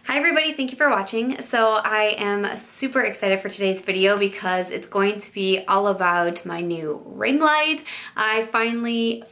Hi everybody, thank you for watching. So I am super excited for today's video because it's going to be all about my new ring light. I finally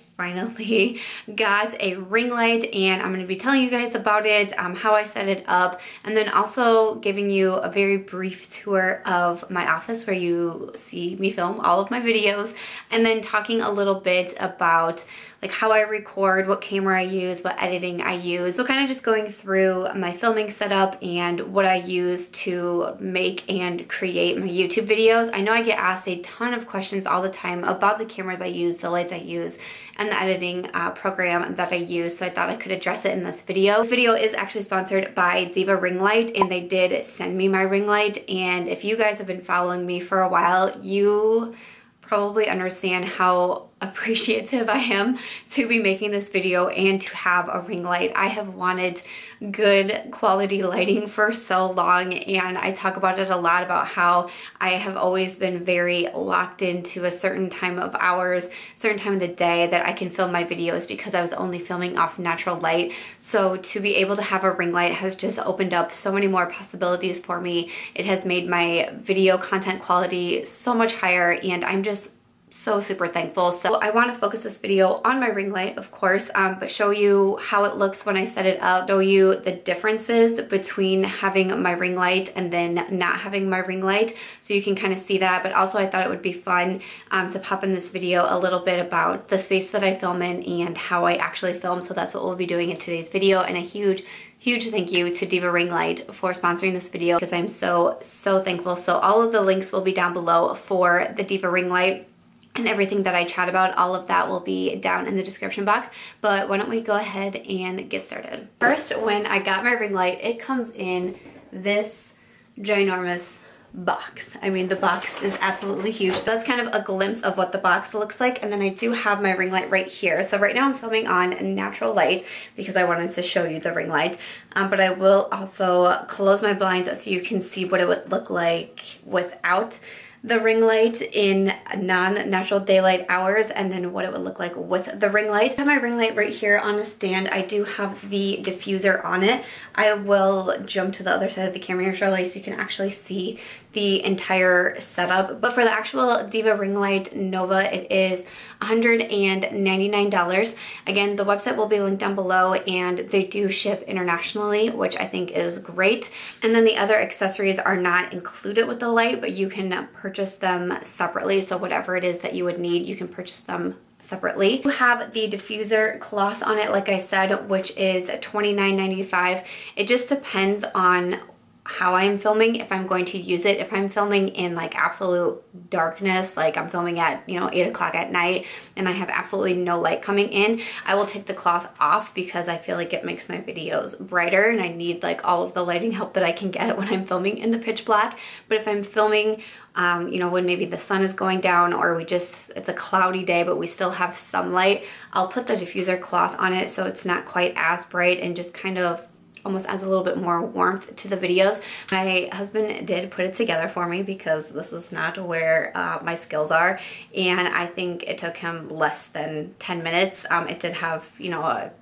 got a ring light and I'm going to be telling you guys about it, how I set it up, and then also giving you a very brief tour of my office where you see me film all of my videos, and then talking a little bit about like how I record, what camera I use, what editing I use. So kind of just going through my filming setup and what I use to make and create my YouTube videos. I know I get asked a ton of questions all the time about the cameras I use, the lights I use, and the editing program that I use, so I thought I could address it in this video. This video is actually sponsored by Diva Ring Light, and they did send me my ring light, and if you guys have been following me for a while, you probably understand how appreciative I am to be making this video and to have a ring light. I have wanted good quality lighting for so long, and I talk about it a lot about how I have always been very locked into a certain time of hours, certain time of the day that I can film my videos because I was only filming off natural light. So to be able to have a ring light has just opened up so many more possibilities for me. It has made my video content quality so much higher, and I'm just so super thankful. So I want to focus this video on my ring light, of course, but show you how it looks when I set it up, show you the differences between having my ring light and then not having my ring light, so you can kind of see that. But also I thought it would be fun to pop in this video a little bit about the space that I film in and how I actually film. So that's what we'll be doing in today's video, and a huge thank you to Diva Ring Light for sponsoring this video because I'm so thankful. So all of the links will be down below for the Diva Ring Light, and everything that I chat about, all of that will be down in the description box. But why don't we go ahead and get started. First, when I got my ring light, it comes in this ginormous box. I mean, the box is absolutely huge. That's kind of a glimpse of what the box looks like. And then I do have my ring light right here. So right now I'm filming on natural light because I wanted to show you the ring light. But I will also close my blinds so you can see what it would look like without the ring light in non-natural daylight hours, and then what it would look like with the ring light. I have my ring light right here on a stand. I do have the diffuser on it. I will jump to the other side of the camera here shortly so you can actually see the entire setup. But for the actual Diva Ring Light Nova, it is $199. Again, the website will be linked down below, and they do ship internationally, which I think is great. And then the other accessories are not included with the light, but you can purchase them separately. So whatever it is that you would need, you can purchase them separately. You have the diffuser cloth on it, like I said, which is $29.95. It just depends on how I'm filming, if I'm going to use it. If I'm filming in like absolute darkness, like I'm filming at 8 o'clock at night and I have absolutely no light coming in, I will take the cloth off because I feel like it makes my videos brighter and I need like all of the lighting help that I can get when I'm filming in the pitch black. But if I'm filming when maybe the sun is going down or it's a cloudy day but we still have some light, I'll put the diffuser cloth on it so it's not quite as bright and just kind of almost adds a little bit more warmth to the videos. My husband did put it together for me because this is not where my skills are, and I think it took him less than 10 minutes. It did have,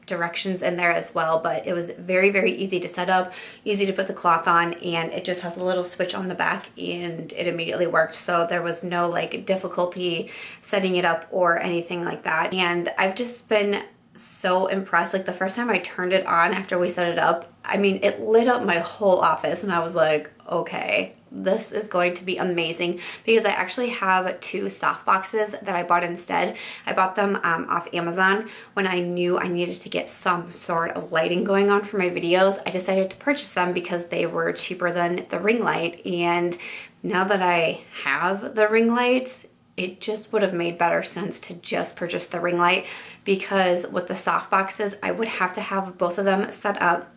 directions in there as well, but it was very easy to set up, easy to put the cloth on, and it just has a little switch on the back and it immediately worked. So there was no like difficulty setting it up or anything like that. And I've just been so impressed. Like the first time I turned it on after we set it up, I mean, it lit up my whole office and I was like, okay, this is going to be amazing, because I actually have two soft boxes that I bought instead. I bought them off Amazon when I knew I needed to get some sort of lighting going on for my videos. I decided to purchase them because they were cheaper than the ring light, and now that I have the ring light, it just would have made better sense to just purchase the ring light, because with the soft boxes, I would have to have both of them set up,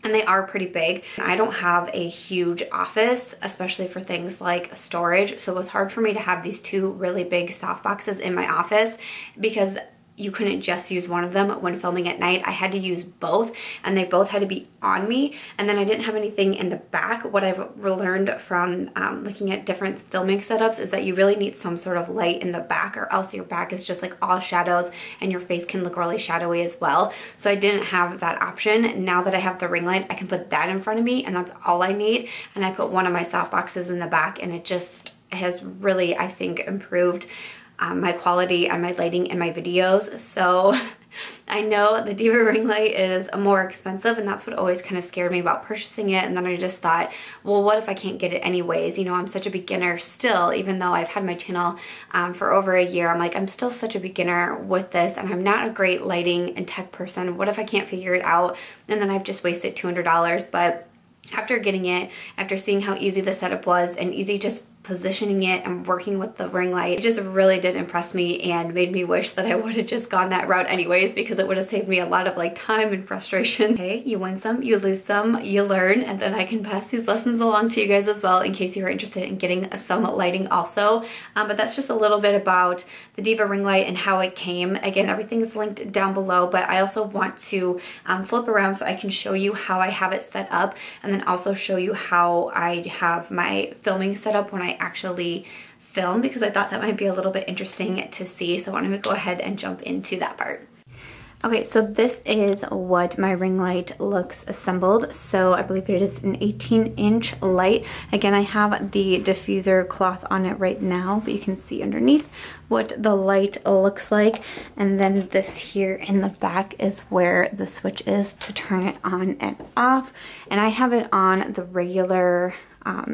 and they are pretty big. I don't have a huge office, especially for things like storage, so it was hard for me to have these two really big soft boxes in my office because you couldn't just use one of them when filming at night. I had to use both, and they both had to be on me. And then I didn't have anything in the back. What I've learned from looking at different filming setups is that you really need some sort of light in the back, or else your back is just like all shadows and your face can look really shadowy as well. So I didn't have that option. Now that I have the ring light, I can put that in front of me and that's all I need. And I put one of my soft boxes in the back, and it just has really, I think, improved my quality and my lighting in my videos. So I know the Diva Ring Light is more expensive, and that's what always kind of scared me about purchasing it. And then I just thought, well, what if I can't get it anyways? You know, I'm such a beginner still, even though I've had my channel for over a year. I'm like, I'm still such a beginner with this, and I'm not a great lighting and tech person. What if I can't figure it out? And then I've just wasted $200. But after getting it, after seeing how easy the setup was and easy just positioning it and working with the ring light, it just really did impress me and made me wish that I would have just gone that route anyways, because it would have saved me a lot of like time and frustration. Okay, you win some, you lose some, you learn, and then I can pass these lessons along to you guys as well in case you're interested in getting some lighting also. But that's just a little bit about the Diva Ring Light and how it came. Again, everything is linked down below, but I also want to flip around so I can show you how I have it set up, and then also show you how I have my filming set up when I actually film, because I thought that might be a little bit interesting to see. So I wanted to go ahead and jump into that part. Okay, so this is what my ring light looks assembled. So I believe it is an 18-inch light. Again, I have the diffuser cloth on it right now, but you can see underneath what the light looks like. And then this here in the back is where the switch is to turn it on and off. And I have it on the regular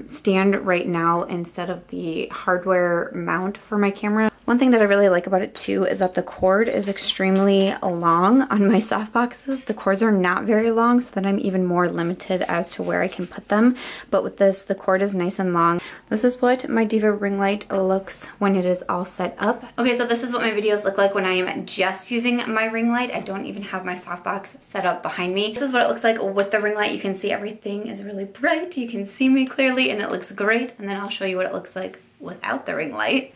stand right now instead of the hardware mount for my camera. One thing that I really like about it too is that the cord is extremely long. On my soft boxes, the cords are not very long, so that I'm even more limited as to where I can put them. But with this, the cord is nice and long. This is what my Diva Ring Light looks when it is all set up. Okay, so this is what my videos look like when I am just using my ring light. I don't even have my softbox set up behind me. This is what it looks like with the ring light. You can see everything is really bright. You can see me clearly and it looks great. And then I'll show you what it looks like without the ring light.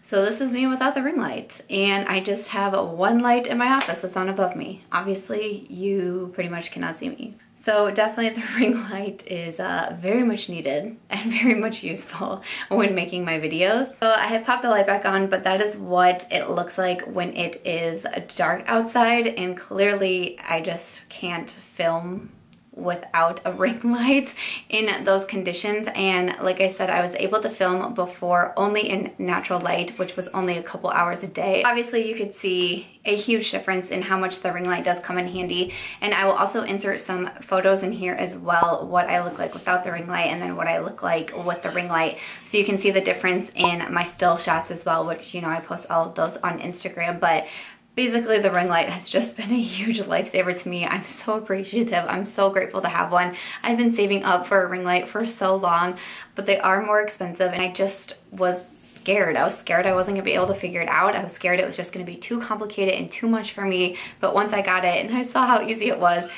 So this is me without the ring light, and I just have one light in my office that's on above me. Obviously, you pretty much cannot see me. So definitely the ring light is very much needed and very much useful when making my videos. So I have popped the light back on, but that is what it looks like when it is dark outside, and clearly I just can't film without a ring light in those conditions. And like I said, I was able to film before only in natural light, which was only a couple hours a day. Obviously you could see a huge difference in how much the ring light does come in handy, and I will also insert some photos in here as well, what I look like without the ring light and then what I look like with the ring light, so you can see the difference in my still shots as well, which, you know, I post all of those on Instagram. But basically the ring light has just been a huge lifesaver to me. I'm so appreciative. I'm so grateful to have one. I've been saving up for a ring light for so long, but they are more expensive, and I just was scared. I was scared I wasn't gonna be able to figure it out. I was scared it was just gonna be too complicated and too much for me. But once I got it and I saw how easy it was,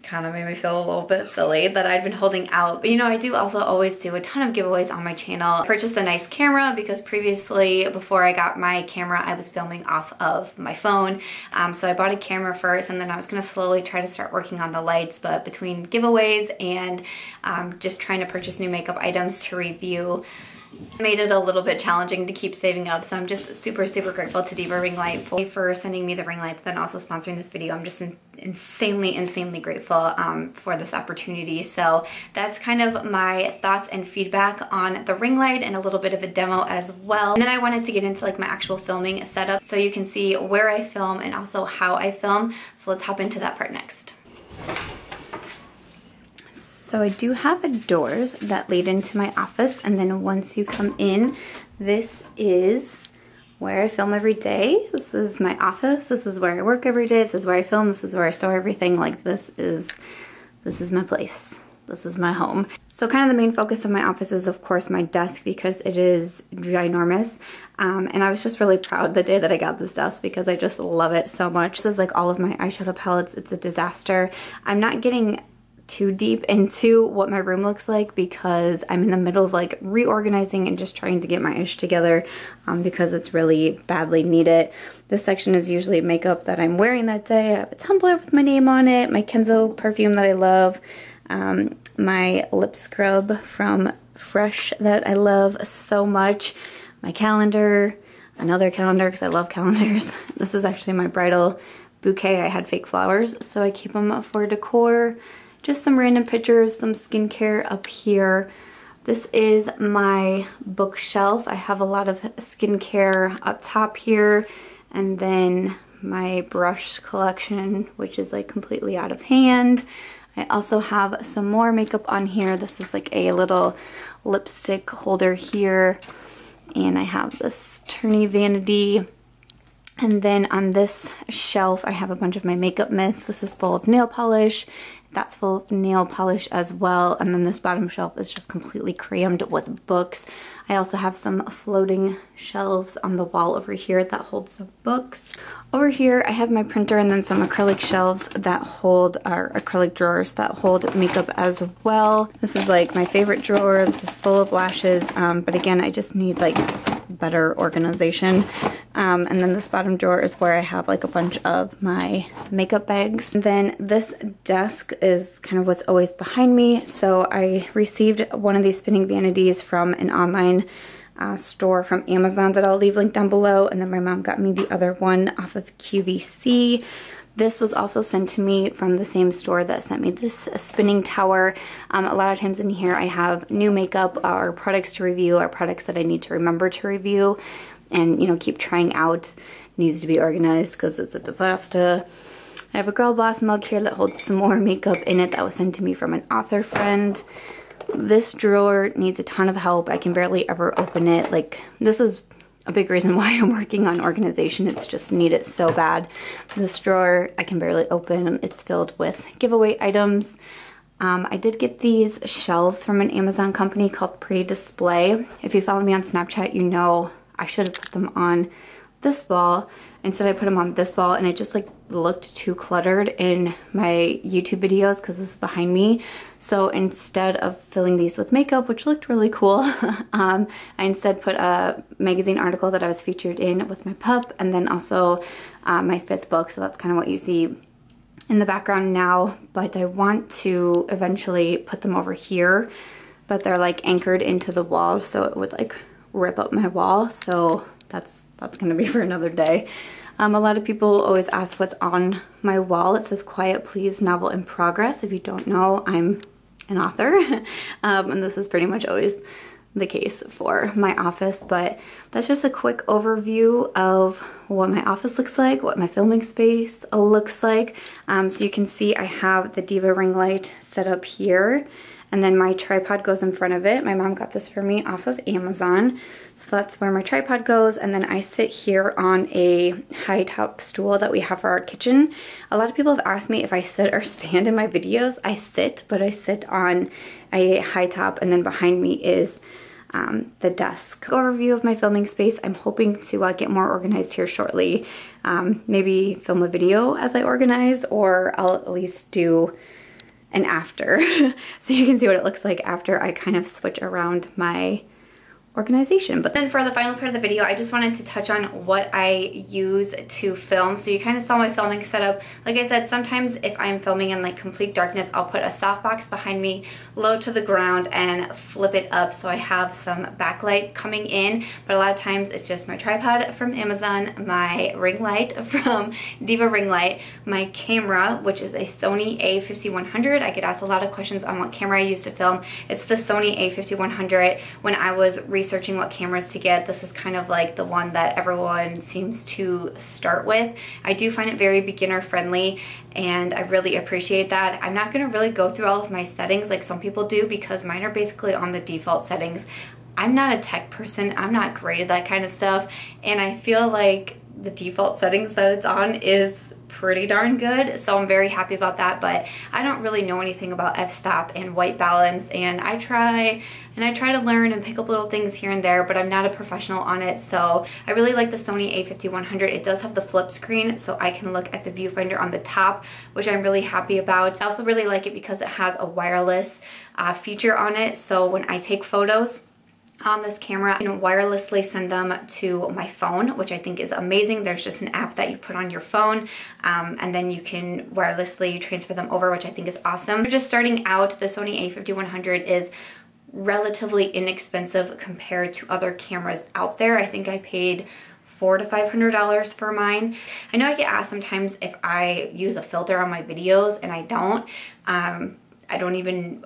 kind of made me feel a little bit silly that I'd been holding out. But you know, I do also always do a ton of giveaways on my channel. I purchased a nice camera because previously, before I got my camera, I was filming off of my phone. So I bought a camera first, and then I was gonna slowly try to start working on the lights. But between giveaways and just trying to purchase new makeup items to review, made it a little bit challenging to keep saving up. So I'm just super, super grateful to Diva Ring Light for sending me the ring light, but then also sponsoring this video. I'm just insanely grateful for this opportunity. So that's kind of my thoughts and feedback on the ring light, and a little bit of a demo as well. And then I wanted to get into like my actual filming setup so you can see where I film and also how I film. So let's hop into that part next. So I do have doors that lead into my office, and then once you come in, this is where I film every day. This is my office. This is where I work every day. This is where I film. This is where I store everything. Like this is my place. This is my home. So kind of the main focus of my office is of course my desk, because it is ginormous. And I was just really proud the day that I got this desk because I just love it so much. This is like all of my eyeshadow palettes. It's a disaster. I'm not getting too deep into what my room looks like because I'm in the middle of like reorganizing and just trying to get my ish together because it's really badly needed. This section is usually makeup that I'm wearing that day. I have a tumbler with my name on it, my Kenzo perfume that I love, my lip scrub from Fresh that I love so much, my calendar, another calendar because I love calendars. This is actually my bridal bouquet. I had fake flowers, so I keep them for decor. Just some random pictures, some skincare up here. This is my bookshelf. I have a lot of skincare up top here, and then my brush collection, which is like completely out of hand. I also have some more makeup on here. This is like a little lipstick holder here, and I have this turny vanity. And then on this shelf, I have a bunch of my makeup mists. This is full of nail polish. That's full of nail polish as well. And then this bottom shelf is just completely crammed with books. I also have some floating shelves on the wall over here that hold some books. Over here, I have my printer and then some acrylic shelves that hold, or acrylic drawers that hold makeup as well. This is like my favorite drawer. This is full of lashes, but again, I just need like better organization. And then this bottom drawer is where I have like a bunch of my makeup bags. And then this desk is kind of what's always behind me. So I received one of these spinning vanities from an online store from Amazon that I'll leave linked down below. And then my mom got me the other one off of QVC. This was also sent to me from the same store that sent me this spinning tower. A lot of times in here I have new makeup or products to review or products that I need to remember to review and, you know, keep trying out. Needs to be organized because it's a disaster. I have a Girl Boss mug here that holds some more makeup in it that was sent to me from an author friend. This drawer needs a ton of help. I can barely ever open it. Like, this is a big reason why I'm working on organization. It's just needed so bad. This drawer I can barely open. It's filled with giveaway items. I did get these shelves from an Amazon company called Pretty Display. If you follow me on Snapchat, you know I should have put them on this wall. Instead I put them on this wall and it just like looked too cluttered in my YouTube videos because this is behind me. So instead of filling these with makeup, which looked really cool, I instead put a magazine article that I was featured in with my pup and then also my 5th book. So that's kind of what you see in the background now, but I want to eventually put them over here, but they're like anchored into the wall so it would like rip up my wall. So that's gonna be for another day. A lot of people always ask what's on my wall. It says Quiet Please Novel in Progress. If you don't know, I'm an author. And this is pretty much always the case for my office, but that's just a quick overview of what my office looks like, what my filming space looks like. So you can see I have the Diva Ring Light set up here, and then my tripod goes in front of it. My mom got this for me off of Amazon. So that's where my tripod goes. And then I sit here on a high top stool that we have for our kitchen. A lot of people have asked me if I sit or stand in my videos. I sit, but I sit on a high top, and then behind me is the desk. Overview of my filming space. I'm hoping to get more organized here shortly. Maybe film a video as I organize, or I'll at least do an after so you can see what it looks like after I kind of switch around my organization. But then for the final part of the video, I just wanted to touch on what I use to film. So you kind of saw my filming setup. Like I said, sometimes if I'm filming in like complete darkness, I'll put a softbox behind me, low to the ground, and flip it up so I have some backlight coming in. But a lot of times it's just my tripod from Amazon, my ring light from Diva Ring Light, my camera, which is a Sony a5100. I get asked a lot of questions on what camera I use to film. It's the Sony a5100. When I was researching what cameras to get, this is kind of like the one that everyone seems to start with. I do find it very beginner friendly, and I really appreciate that. I'm not gonna really go through all of my settings like some people do because mine are basically on the default settings. I'm not a tech person. I'm not great at that kind of stuff, and I feel like the default settings that it's on is pretty darn good, so I'm very happy about that. But I don't really know anything about f-stop and white balance, and I try to learn and pick up little things here and there, but I'm not a professional on it. So I really like the Sony a5100. It does have the flip screen, so I can look at the viewfinder on the top, which I'm really happy about. I also really like it because it has a wireless feature on it, so when I take photos on this camera, I can wirelessly send them to my phone, which I think is amazing. There's just an app that you put on your phone, and then you can wirelessly transfer them over, which I think is awesome. Just starting out, the Sony a5100 is relatively inexpensive compared to other cameras out there. I think I paid $400 to $500 for mine. I know I get asked sometimes if I use a filter on my videos, and I don't. I don't even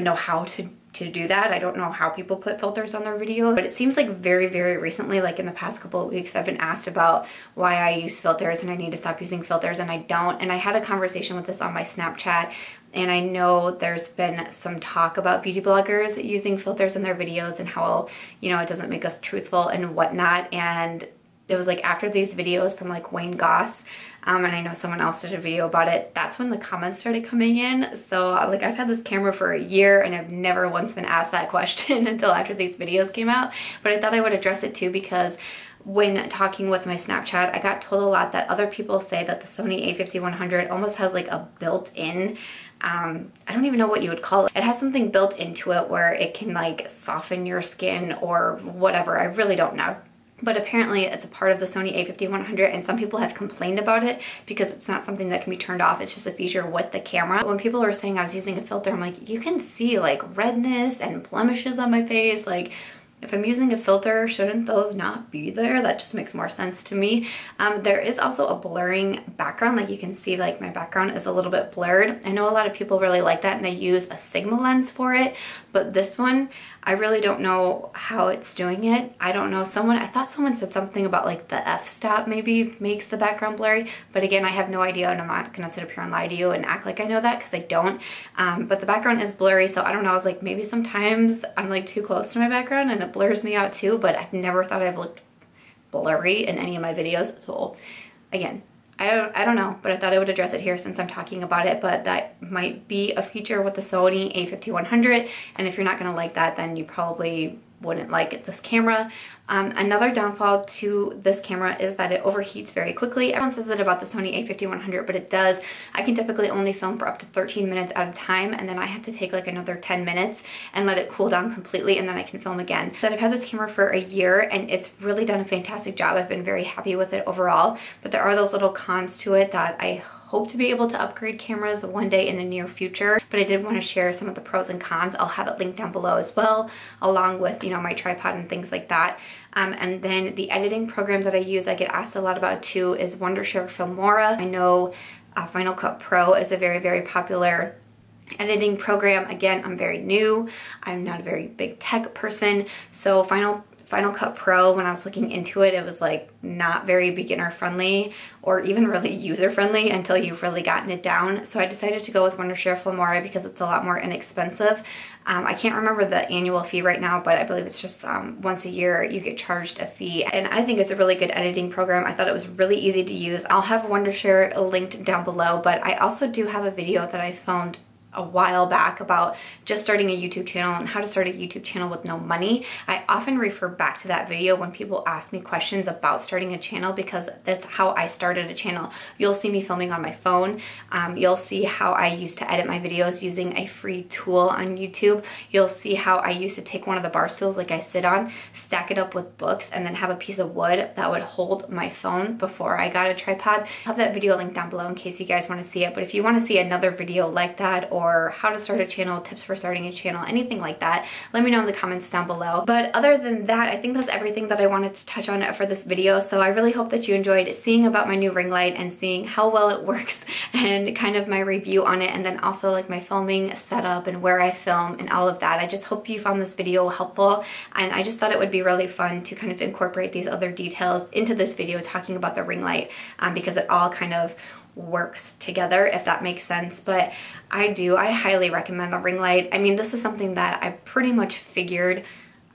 know how to do that. I don't know how people put filters on their videos, but it seems like very, very recently, like in the past couple of weeks, I've been asked about why I use filters and I need to stop using filters, and I don't. And I had a conversation with this on my Snapchat, and I know there's been some talk about beauty bloggers using filters in their videos and how, you know, it doesn't make us truthful and whatnot. And it was like after these videos from like Wayne Goss, and I know someone else did a video about it, that's when the comments started coming in. So like I've had this camera for a year and I've never once been asked that question until after these videos came out. But I thought I would address it too, because when talking with my Snapchat, I got told a lot that other people say that the Sony a5100 almost has like a built-in, I don't even know what you would call it. It has something built into it where it can like soften your skin or whatever. I really don't know. But apparently it's a part of the Sony a5100, and some people have complained about it because it's not something that can be turned off. It's just a feature with the camera. When people were saying I was using a filter, I'm like, you can see like redness and blemishes on my face. Like, if I'm using a filter, shouldn't those not be there? That just makes more sense to me. There is also a blurring background. Like you can see like my background is a little bit blurred. I know a lot of people really like that and they use a Sigma lens for it, but this one, I really don't know how it's doing it. I don't know. I thought someone said something about like the f-stop maybe makes the background blurry, but again, I have no idea, and I'm not gonna sit up here and lie to you and act like I know that because I don't. But the background is blurry, so I don't know. I was like, maybe sometimes I'm like too close to my background and it blurs me out too, but I've never thought I've looked blurry in any of my videos. So again, I don't know, but I thought I would address it here since I'm talking about it. But that might be a feature with the Sony a5100, and if you're not gonna like that, then you probably wouldn't like this camera. Another downfall to this camera is that it overheats very quickly. Everyone says it about the Sony a5100, but it does. I can typically only film for up to 13 minutes at a time, and then I have to take like another 10 minutes and let it cool down completely, and then I can film again. So I've had this camera for a year, and it's really done a fantastic job. I've been very happy with it overall, but there are those little cons to it that I hope to be able to upgrade cameras one day in the near future, but I did want to share some of the pros and cons. I'll have it linked down below as well, along with, you know, my tripod and things like that. And then the editing program that I use, I get asked a lot about too, is Wondershare Filmora. I know Final Cut Pro is a very, very popular editing program. Again, I'm very new. I'm not a very big tech person, so Final Cut Pro, when I was looking into it, it was like not very beginner friendly or even really user friendly until you've really gotten it down. So I decided to go with Wondershare Filmora because it's a lot more inexpensive. I can't remember the annual fee right now, but I believe it's just once a year you get charged a fee. And I think it's a really good editing program. I thought it was really easy to use. I'll have Wondershare linked down below, but I also do have a video that I filmed a while back about just starting a YouTube channel and how to start a YouTube channel with no money. I often refer back to that video when people ask me questions about starting a channel because that's how I started a channel. You'll see me filming on my phone. You'll see how I used to edit my videos using a free tool on YouTube. You'll see how I used to take one of the bar stools like I sit on, stack it up with books, and then have a piece of wood that would hold my phone before I got a tripod. I'll have that video linked down below in case you guys want to see it. But if you want to see another video like that, or how to start a channel, tips for starting a channel, anything like that, let me know in the comments down below. But other than that, I think that's everything that I wanted to touch on for this video. So I really hope that you enjoyed seeing about my new ring light and seeing how well it works and kind of my review on it, and then also like my filming setup and where I film and all of that. I just hope you found this video helpful, and I just thought it would be really fun to kind of incorporate these other details into this video talking about the ring light, because it all kind of works together, if that makes sense. But I highly recommend the ring light. I mean, this is something that I pretty much figured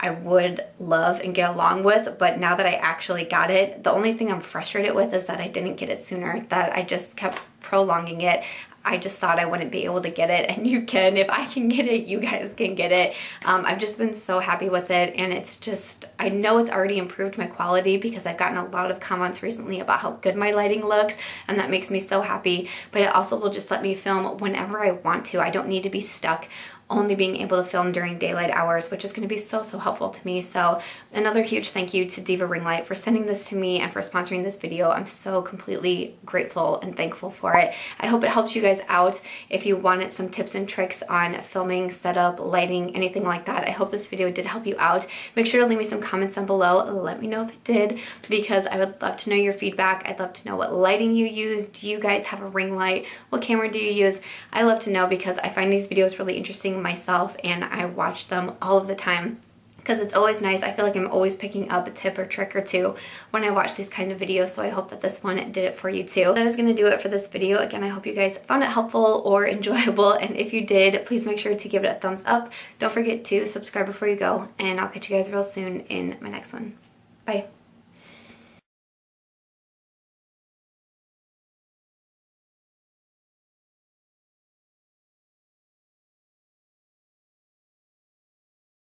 I would love and get along with, but now that I actually got it, the only thing I'm frustrated with is that I didn't get it sooner, that I just kept prolonging it. I just thought I wouldn't be able to get it, and you can. If I can get it, you guys can get it. I've just been so happy with it, and it's just, I know it's already improved my quality because I've gotten a lot of comments recently about how good my lighting looks, and that makes me so happy, but it also will just let me film whenever I want to. I don't need to be stuck only being able to film during daylight hours, which is going to be so helpful to me. So another huge thank you to Diva Ring Light for sending this to me and for sponsoring this video. I'm so completely grateful and thankful for it. I hope it helps you guys out. If you wanted some tips and tricks on filming, setup, lighting, anything like that, I hope this video did help you out. Make sure to leave me some comments down below. Let me know if it did, because I would love to know your feedback. I'd love to know what lighting you use. Do you guys have a ring light? What camera do you use? I love to know, because I find these videos really interesting myself, and I watch them all of the time because it's always nice. I feel like I'm always picking up a tip or trick or two when I watch these kind of videos, so I hope that this one did it for you too. That is going to do it for this video. Again, I hope you guys found it helpful or enjoyable, and if you did, please make sure to give it a thumbs up. Don't forget to subscribe before you go, and I'll catch you guys real soon in my next one. Bye.